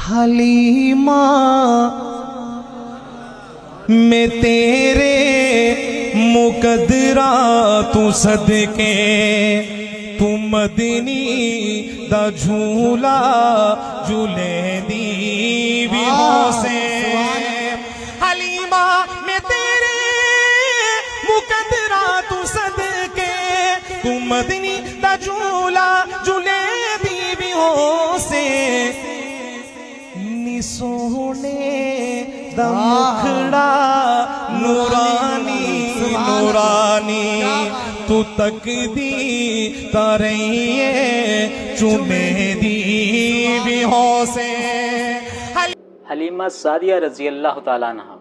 حلیمہ میں تیرے مقدرہ تو صدقے تو مدنی دا جھولا جھولے دی بھی ہو سے حلیمہ میں تیرے مقدرہ تو صدقے تو مدنی دا جھولا جھولے دی بھی ہو سے نی سونے دا مکھڑا نورانی نورانی تو تک دی تارئیے چومے دی بھی ہو سے حلیمہ سعدیہ رضی اللہ تعالیٰ عنہ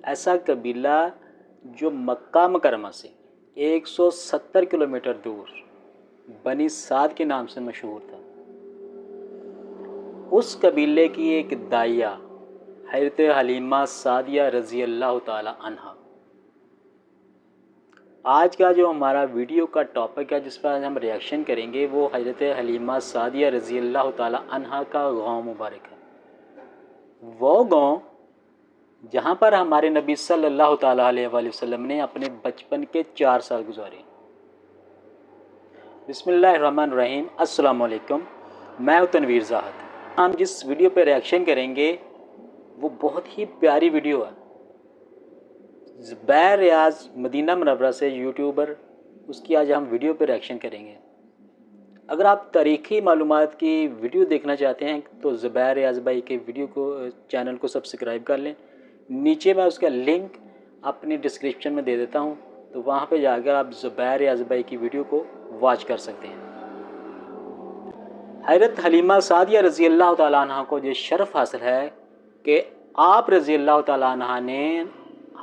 ایسا قبیلہ جو مکہ مکرمہ سے 170 کلومیٹر دور بنی سعد کے نام سے مشہور تھا. اس قبیلے کی ایک داعیہ حضرت حلیمہ سعدیہ رضی اللہ تعالی عنہ. آج کا جو ہمارا ویڈیو کا ٹاپک ہے جس پر ہم ریاکشن کریں گے وہ حضرت حلیمہ سعدیہ رضی اللہ تعالی عنہ کا گاؤں مبارک ہے. وہ گاؤں جہاں پر ہمارے نبی صلی اللہ تعالیٰ علیہ وآلہ وسلم نے اپنے بچپن کے 4 سال گزارے. بسم اللہ الرحمن الرحیم. السلام علیکم. میں ہوں تنویر زاہد. ہم جس ویڈیو پہ ریاکشن کریں گے وہ بہت ہی پیاری ویڈیو ہے. زبیر ریاض مدینہ منورہ سے یوٹیوبر، اس کی آج ہم ویڈیو پہ ریاکشن کریں گے. اگر آپ تاریخی معلومات کی ویڈیو دیکھنا چاہتے ہیں تو زبیر ریاض بھائی کے ویڈیو کو چینل کو سبسکرائب کر لیں. نیچے میں اس کا لنک اپنی ڈسکرپشن میں دے دیتا ہوں، تو وہاں پہ جا کر آپ زبیر ریاض بھائی کی ویڈیو کو واچ کر سکتے ہیں. حضرت حلیمہ سعدیہ رضی اللہ تعالیٰ عنہ کو یہ شرف حاصل ہے کہ آپ رضی اللہ تعالیٰ عنہ نے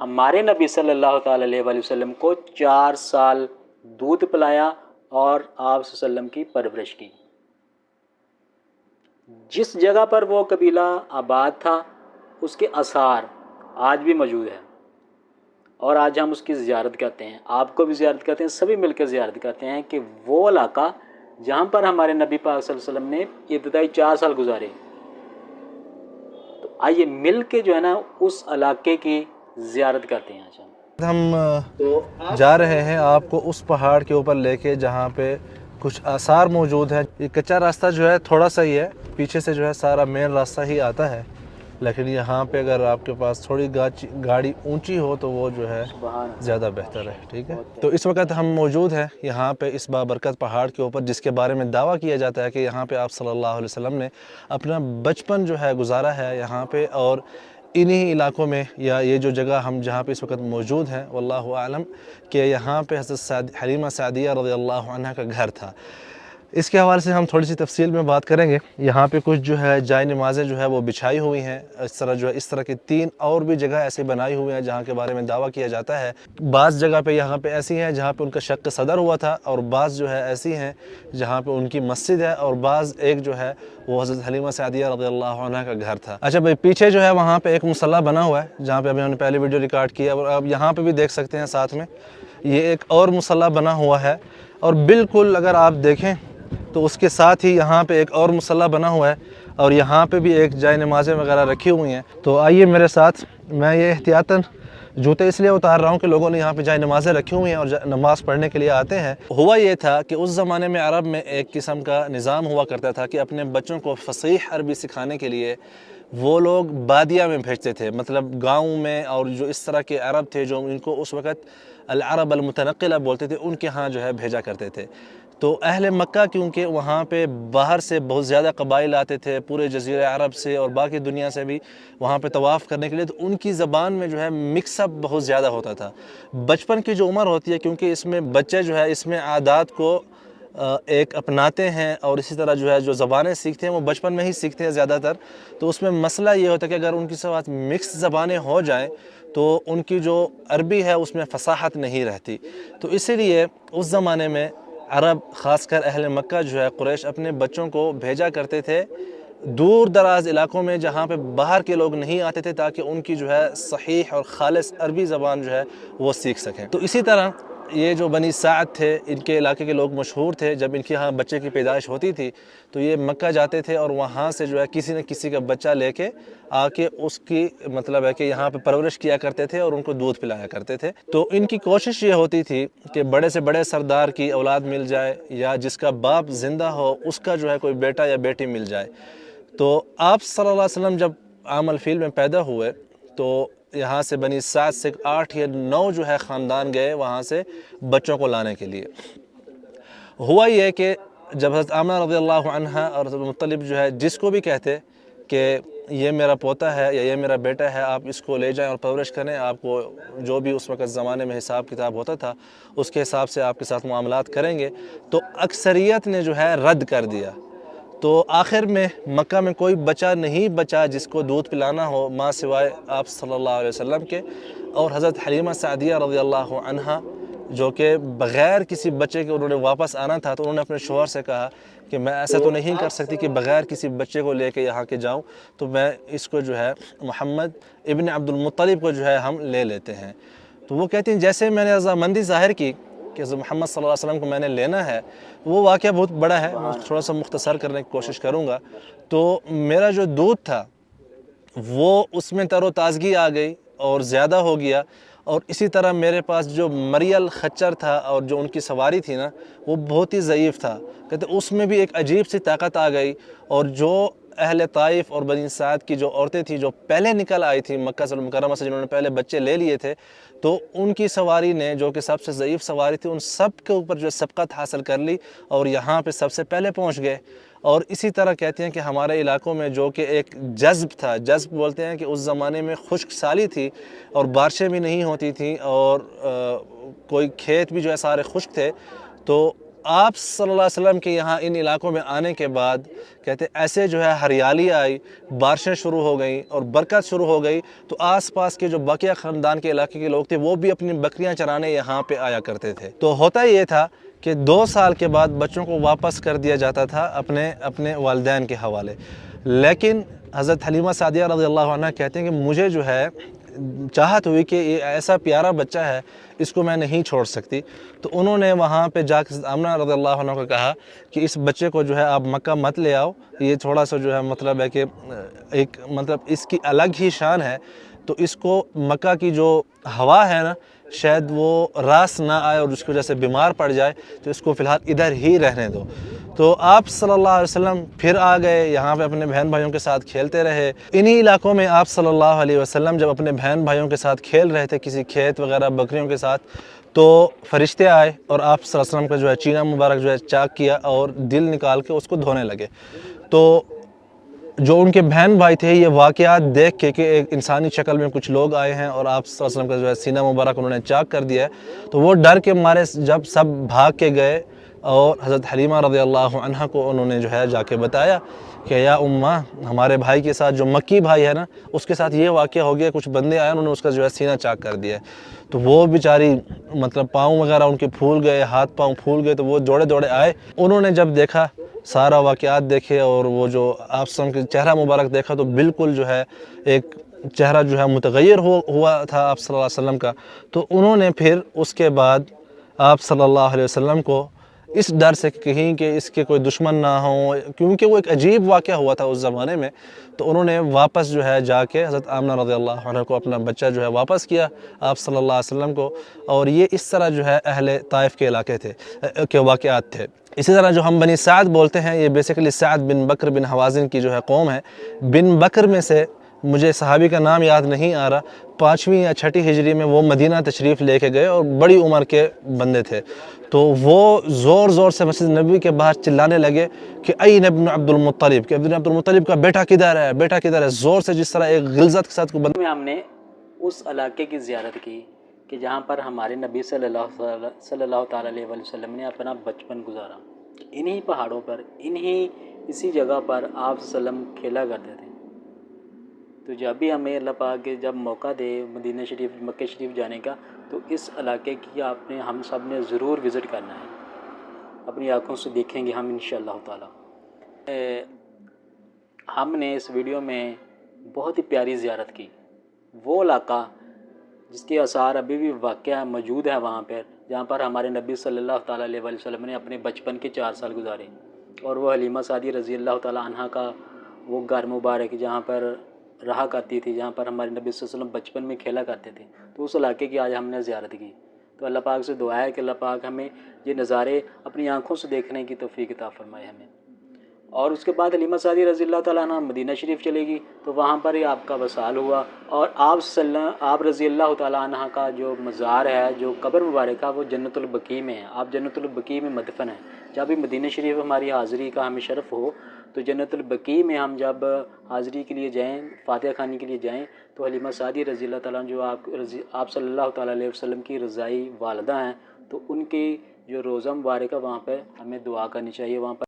ہمارے نبی صلی اللہ تعالیٰ علیہ وآلہ وسلم کو 4 سال دودھ پلایا اور آپ صلی اللہ علیہ وسلم کی پرورش کی. جس جگہ پر وہ قبیلہ آباد تھا اس کے آثار آج بھی موجود ہیں اور آج ہم اس کی زیارت کرتے ہیں. آپ کو بھی زیارت کرتے ہیں، سبھی مل کر زیارت کرتے ہیں کہ وہ علاقہ جہاں پر ہمارے نبی پاک صلی اللہ علیہ وسلم نے ابتدائی 4 سال گزارے. تو آئیے مل کے جو ہے نا اس علاقے کی زیارت کرتے ہیں. ہم جا رہے ہیں آپ کو اس پہاڑ کے اوپر لے کے جہاں پہ کچھ آثار موجود ہیں. یہ کچا راستہ جو ہے تھوڑا سا ہی ہے، پیچھے سے جو ہے سارا مین راستہ ہی آتا ہے، لیکن یہاں پہ اگر آپ کے پاس تھوڑی گاڑی اونچی ہو تو وہ جو ہے زیادہ بہتر ہے. ٹھیک ہے، تو اس وقت ہم موجود ہیں یہاں پہ اس بابرکت پہاڑ کے اوپر، جس کے بارے میں دعویٰ کیا جاتا ہے کہ یہاں پہ آپ صلی اللہ علیہ وسلم نے اپنا بچپن جو ہے گزارا ہے یہاں پہ. اور انہی علاقوں میں یا یہ جو جگہ ہم جہاں پہ اس وقت موجود ہیں واللہ اعلم کہ یہاں پہ حضرت حلیمہ سعدیہ رضی اللہ عنہ کا گھر تھا. اس کے حوالے سے ہم تھوڑی سی تفصیل میں بات کریں گے. یہاں پہ کچھ جو ہے جائے نمازیں جو ہے وہ بچھائی ہوئی ہیں. اس طرح جو ہے اس طرح کی 3 اور بھی جگہ ایسی بنائی ہوئی ہیں جہاں کے بارے میں دعویٰ کیا جاتا ہے. بعض جگہ پہ یہاں پہ ایسی ہیں جہاں پہ ان کا شق صدر ہوا تھا، اور بعض جو ہے ایسی ہیں جہاں پہ ان کی مسجد ہے، اور بعض ایک جو ہے وہ حضرت حلیمہ سعدیہ رضی اللہ عنہ کا گھر تھا. اچھا بھائی، پیچھے جو ہے وہاں پہ ایک مصلی بنا ہوا ہے جہاں پہ ابھی ہم نے پہلی ویڈیو ریکارڈ کیا، اور اب یہاں پہ بھی دیکھ سکتے ہیں ساتھ میں یہ ایک اور مصلی بنا ہوا ہے. اور بالکل اگر آپ دیکھیں تو اس کے ساتھ ہی یہاں پہ ایک اور مصلی بنا ہوا ہے، اور یہاں پہ بھی ایک جائے نمازیں وغیرہ رکھی ہوئی ہیں. تو آئیے میرے ساتھ. میں یہ احتیاطاً جوتے اس لیے اتار رہا ہوں کہ لوگوں نے یہاں پہ جائے نمازیں رکھی ہوئی ہیں اور نماز پڑھنے کے لیے آتے ہیں. ہوا یہ تھا کہ اس زمانے میں عرب میں ایک قسم کا نظام ہوا کرتا تھا کہ اپنے بچوں کو فصیح عربی سکھانے کے لیے وہ لوگ بادیہ میں بھیجتے تھے، مطلب گاؤں میں. اور جو اس طرح کے عرب تھے جو ان کو اس وقت العرب المتنقلہ بولتے تھے، ان کے ہاں جو ہے بھیجا کرتے تھے. تو اہل مکہ کیونکہ وہاں پہ باہر سے بہت زیادہ قبائل آتے تھے، پورے جزیرہ عرب سے اور باقی دنیا سے بھی وہاں پہ طواف کرنے کے لیے، تو ان کی زبان میں جو ہے مکس اپ بہت زیادہ ہوتا تھا. بچپن کی جو عمر ہوتی ہے، کیونکہ اس میں بچے جو ہے اس میں عادات کو ایک اپناتے ہیں، اور اسی طرح جو ہے جو زبانیں سیکھتے ہیں وہ بچپن میں ہی سیکھتے ہیں زیادہ تر. تو اس میں مسئلہ یہ ہوتا ہے کہ اگر ان کے ساتھ مکس زبانیں ہو جائیں تو ان کی جو عربی ہے اس میں فصاحت نہیں رہتی. تو اسی لیے اس زمانے میں عرب، خاص کر اہل مکہ جو ہے قریش، اپنے بچوں کو بھیجا کرتے تھے دور دراز علاقوں میں جہاں پہ باہر کے لوگ نہیں آتے تھے، تاکہ ان کی جو ہے صحیح اور خالص عربی زبان جو ہے وہ سیکھ سکیں. تو اسی طرح یہ جو بنی سعد تھے ان کے علاقے کے لوگ مشہور تھے، جب ان کے ہاں بچے کی پیدائش ہوتی تھی تو یہ مکہ جاتے تھے اور وہاں سے جو ہے کسی نہ کسی کا بچہ لے کے آ کے اس کی مطلب ہے کہ یہاں پہ پرورش کیا کرتے تھے اور ان کو دودھ پلایا کرتے تھے۔ تو ان کی کوشش یہ ہوتی تھی کہ بڑے سے بڑے سردار کی اولاد مل جائے یا جس کا باپ زندہ ہو اس کا جو ہے کوئی بیٹا یا بیٹی مل جائے۔ تو آپ صلی اللہ علیہ وسلم جب عام الفیل میں پیدا ہوئے تو یہاں سے بنی سعد سے 8 یا 9 جو ہے خاندان گئے وہاں سے بچوں کو لانے کے لیے۔ ہوا یہ کہ جب حضرت آمنہ رضی اللہ عنہ اور حضرت مطلب جو ہے جس کو بھی کہتے کہ یہ میرا پوتا ہے یا یہ میرا بیٹا ہے، آپ اس کو لے جائیں اور پرورش کریں، آپ کو جو بھی اس وقت زمانے میں حساب کتاب ہوتا تھا اس کے حساب سے آپ کے ساتھ معاملات کریں گے، تو اکثریت نے جو ہے رد کر دیا۔ تو آخر میں مکہ میں کوئی بچہ نہیں بچا جس کو دودھ پلانا ہو ماں سوائے آپ صلی اللہ علیہ وسلم کے، اور حضرت حلیمہ سعدیہ رضی اللہ عنہا جو کہ بغیر کسی بچے کے انہوں نے واپس آنا تھا، تو انہوں نے اپنے شوہر سے کہا کہ میں ایسا تو نہیں کر سکتی کہ بغیر کسی بچے کو لے کے یہاں کے جاؤں، تو میں اس کو جو ہے محمد ابن عبد المطلب کو جو ہے ہم لے لیتے ہیں۔ تو وہ کہتی ہیں جیسے میں نے رضامندی ظاہر کی کہ حضرت محمد صلی اللہ علیہ وسلم کو میں نے لینا ہے، وہ واقعہ بہت بڑا ہے، میں تھوڑا سا مختصر کرنے کی کوشش کروں گا۔ تو میرا جو دودھ تھا وہ اس میں تر و تازگی آ گئی اور زیادہ ہو گیا، اور اسی طرح میرے پاس جو مریل خچر تھا اور جو ان کی سواری تھی نا وہ بہت ہی ضعیف تھا، کہتے اس میں بھی ایک عجیب سی طاقت آ گئی، اور جو اہل طائف اور بنی سعد کی جو عورتیں تھیں جو پہلے نکل آئی تھیں مکہ سے مکرمہ سے، جنہوں نے پہلے بچے لے لیے تھے، تو ان کی سواری نے جو کہ سب سے ضعیف سواری تھی ان سب کے اوپر جو سبقت حاصل کر لی اور یہاں پہ سب سے پہلے پہنچ گئے۔ اور اسی طرح کہتے ہیں کہ ہمارے علاقوں میں جو کہ ایک جذب تھا، جذب بولتے ہیں کہ اس زمانے میں خشک سالی تھی اور بارشیں بھی نہیں ہوتی تھیں اور کوئی کھیت بھی جو ہے سارے خشک تھے، تو آپ صلی اللہ علیہ وسلم کے یہاں ان علاقوں میں آنے کے بعد کہتے ایسے جو ہے ہریالی آئی، بارشیں شروع ہو گئیں اور برکت شروع ہو گئی، تو آس پاس کے جو باقیہ خاندان کے علاقے کے لوگ تھے وہ بھی اپنی بکریاں چرانے یہاں پہ آیا کرتے تھے۔ تو ہوتا یہ تھا کہ 2 سال کے بعد بچوں کو واپس کر دیا جاتا تھا اپنے والدین کے حوالے، لیکن حضرت حلیمہ سعدیہ رضی اللہ عنہ کہتے ہیں کہ مجھے جو ہے چاہت ہوئی کہ یہ ایسا پیارا بچہ ہے، اس کو میں نہیں چھوڑ سکتی، تو انہوں نے وہاں پہ جا کے آمنہ رضی اللہ عنہ کو کہا کہ اس بچے کو جو ہے آپ مکہ مت لے آؤ، یہ تھوڑا سا جو ہے مطلب ہے کہ ایک مطلب اس کی الگ ہی شان ہے، تو اس کو مکہ کی جو ہوا ہے نا شاید وہ راس نہ آئے اور اس کی وجہ سے بیمار پڑ جائے، تو اس کو فی الحال ادھر ہی رہنے دو۔ تو آپ صلی اللہ علیہ وسلم پھر آ گئے یہاں پہ، اپنے بہن بھائیوں کے ساتھ کھیلتے رہے۔ انہی علاقوں میں آپ صلی اللہ علیہ وسلم جب اپنے بہن بھائیوں کے ساتھ کھیل رہے تھے کسی کھیت وغیرہ بکریوں کے ساتھ، تو فرشتے آئے اور آپ صلی اللہ علیہ وسلم کا جو ہے چینہ مبارک جو ہے چاک کیا اور دل نکال کے اس کو دھونے لگے۔ تو جو ان کے بہن بھائی تھے یہ واقعات دیکھ کے کہ ایک انسانی شکل میں کچھ لوگ آئے ہیں اور آپ صلی اللہ علیہ وسلم کا جو ہے سینہ مبارک انہوں نے چاک کر دیا ہے، تو وہ ڈر کے مارے جب سب بھاگ کے گئے اور حضرت حلیمہ رضی اللہ عنہ کو انہوں نے جو ہے جا کے بتایا کہ یا اماں ہمارے بھائی کے ساتھ جو مکی بھائی ہے نا اس کے ساتھ یہ واقعہ ہو گیا، کچھ بندے آئے انہوں نے اس کا جو ہے سینہ چاک کر دیا ہے۔ تو وہ بیچاری مطلب پاؤں وغیرہ ان کے پھول گئے، ہاتھ پاؤں پھول گئے، تو وہ دوڑے دوڑے آئے، انہوں نے جب دیکھا سارا واقعات دیکھے اور وہ جو آپ صلی اللہ علیہ وسلم کے چہرہ مبارک دیکھا، تو بالکل جو ہے ایک چہرہ جو ہے متغیر ہوا تھا آپ صلی اللہ علیہ وسلم کا۔ تو انہوں نے پھر اس کے بعد آپ صلی اللہ علیہ وسلم کو اس ڈر سے کہیں کہ اس کے کوئی دشمن نہ ہوں، کیونکہ وہ ایک عجیب واقعہ ہوا تھا اس زمانے میں، تو انہوں نے واپس جو ہے جا کے حضرت آمنہ رضی اللہ عنہ کو اپنا بچہ جو ہے واپس کیا آپ صلی اللہ علیہ وسلم کو، اور یہ اس طرح جو ہے اہل طائف کے علاقے کے واقعات تھے۔ اسی طرح جو ہم بنی سعد بولتے ہیں یہ بیسیکلی سعد بن بکر بن حوازن کی جو ہے قوم ہے۔ بن بکر میں سے مجھے صحابی کا نام یاد نہیں آ رہا، 5ویں یا 6ٹھی ہجری میں وہ مدینہ تشریف لے کے گئے اور بڑی عمر کے بندے تھے، تو وہ زور زور سے مسجد نبوی کے باہر چلانے لگے کہ این ابن عبد المطلب، کہ ابن عبد المطلب کا بیٹا کدھر ہے، بیٹا کدھر ہے، زور سے جس طرح ایک غلظت کے ساتھ کو میں ہم نے اس علاقے کی زیارت کی کہ جہاں پر ہمارے نبی صلی اللہ تعالیٰ علیہ وسلم نے اپنا بچپن گزارا، انہی پہاڑوں پر اسی جگہ پر آپ وسلم کھیلا کرتے تھے۔ تو جب بھی ہمیں اللہ پاک کے جب موقع دے مدینہ شریف مکہ شریف جانے کا، تو اس علاقے کی ہم سب نے ضرور وزٹ کرنا ہے، اپنی آنکھوں سے دیکھیں گے ہم انشاءاللہ تعالیٰ۔ ہم نے اس ویڈیو میں بہت ہی پیاری زیارت کی، وہ علاقہ جس کے آثار ابھی بھی واقعہ موجود ہے وہاں پر، جہاں پر ہمارے نبی صلی اللہ تعالیٰ علیہ وآلہ وسلم نے اپنے بچپن کے 4 سال گزارے، اور وہ حلیمہ سعدیہ رضی اللہ تعالیٰ عنہا کا وہ گھر مبارک جہاں پر رہا کرتی تھی، جہاں پر ہمارے نبی صلی اللہ علیہ وسلم بچپن میں کھیلا کرتے تھے، تو اس علاقے کی آج ہم نے زیارت کی۔ تو اللہ پاک سے دعا ہے کہ اللہ پاک ہمیں یہ نظارے اپنی آنکھوں سے دیکھنے کی توفیق عطا فرمائے ہمیں۔ اور اس کے بعد حلیمہ سعدیہ رضی اللہ تعالیٰ عنہ مدینہ شریف چلے گی، تو وہاں پر ہی آپ کا وصال ہوا، اور آپ رضی اللہ تعالیٰ عنہ کا جو مزار ہے، جو قبر مبارک ہے، وہ جنت البقیع میں ہے۔ آپ جنت البقیع میں مدفن ہیں۔ جب بھی مدینہ شریف ہماری حاضری کا ہمیں شرف ہو تو جنت البقیع میں ہم جب حاضری کے لیے جائیں، فاتحہ خوانی کے لیے جائیں، تو حلیمہ سعدیہ رضی اللہ تعالیٰ عنہ جو آپ صلی اللہ تعالیٰ علیہ وسلم کی رضائی والدہ ہیں، تو ان کی جو روضہ مبارک ہے وہاں پہ ہمیں دعا کرنی چاہیے، وہاں پر